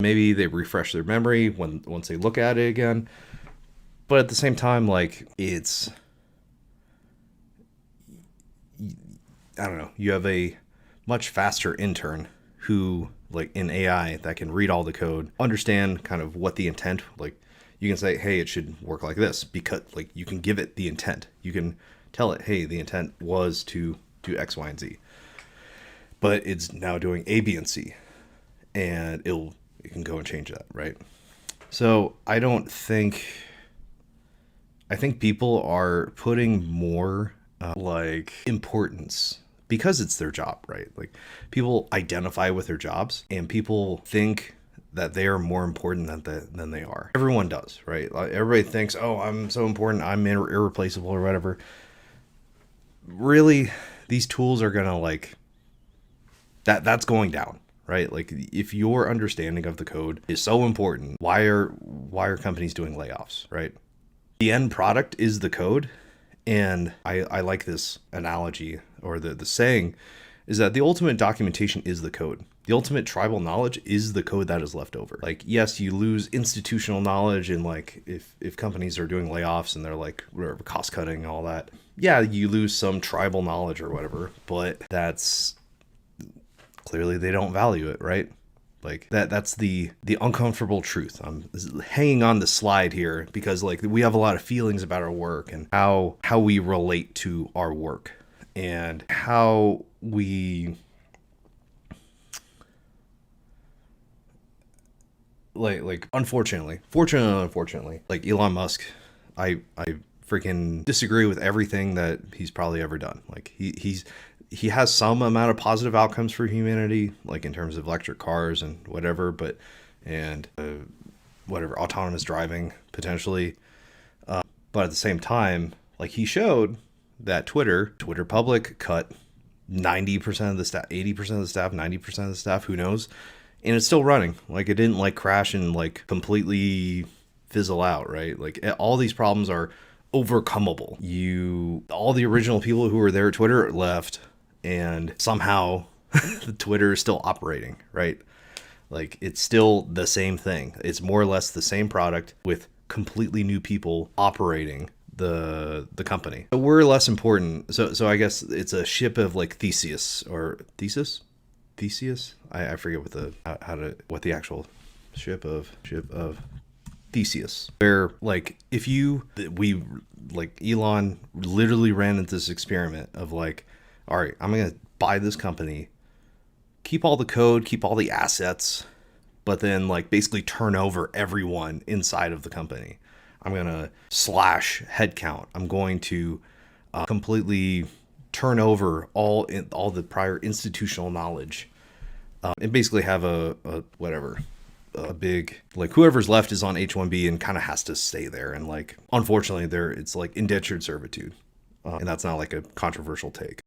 Maybe they refresh their memory once they look at it again. But at the same time, like, it's, I don't know, you have a much faster intern who, like, in AI that can read all the code, understand kind of what the intent, like, you can say, hey, it should work like this, because, like, you can give it the intent. You can tell it, hey, the intent was to do X, Y, and Z. But it's now doing A, B, and C. And it can go and change that, right? So I think people are putting more like importance because it's their job, right? Like, people identify with their jobs and people think that they are more important than they are. Everyone does, right? Like, everybody thinks, oh, I'm so important, I'm irreplaceable or whatever. Really, these tools are gonna, like, that's going down, right? Like, if your understanding of the code is so important, why are companies doing layoffs, right? The end product is the code. And I like this analogy, or the saying is that the ultimate documentation is the code. The ultimate tribal knowledge is the code that is left over. Like, yes, you lose institutional knowledge, and like, if companies are doing layoffs and they're like, whatever, cost cutting and all that, yeah, you lose some tribal knowledge or whatever, but that's clearly they don't value it, right? Like, that's the uncomfortable truth. I'm hanging on the slide here because, like, we have a lot of feelings about our work and how we relate to our work and how we like fortunately and unfortunately, like Elon Musk, I freaking disagree with everything that he's probably ever done. Like, he has some amount of positive outcomes for humanity, like in terms of electric cars and whatever, but and whatever, autonomous driving potentially. But at the same time, like, he showed that Twitter public cut 90% of the staff, 80% of the staff, 90% of the staff, who knows, and it's still running. Like, it didn't like crash and like completely fizzle out, right? Like, all these problems are overcomable. All the original people who were there at Twitter left, and somehow the Twitter is still operating, right? Like, it's still the same thing. It's more or less the same product with completely new people operating the company. So we're less important. So I guess it's a ship of like Theseus or Theseus. I forget what the actual ship of Theseus, where, like, Elon literally ran into this experiment of like, all right, I'm going to buy this company, keep all the code, keep all the assets, but then, like, basically turn over everyone inside of the company. I'm going to slash headcount. I'm going to completely turn over all the prior institutional knowledge, and basically have a big, like, whoever's left is on H-1B and kind of has to stay there. And, like, unfortunately, it's like indentured servitude. And that's not like a controversial take.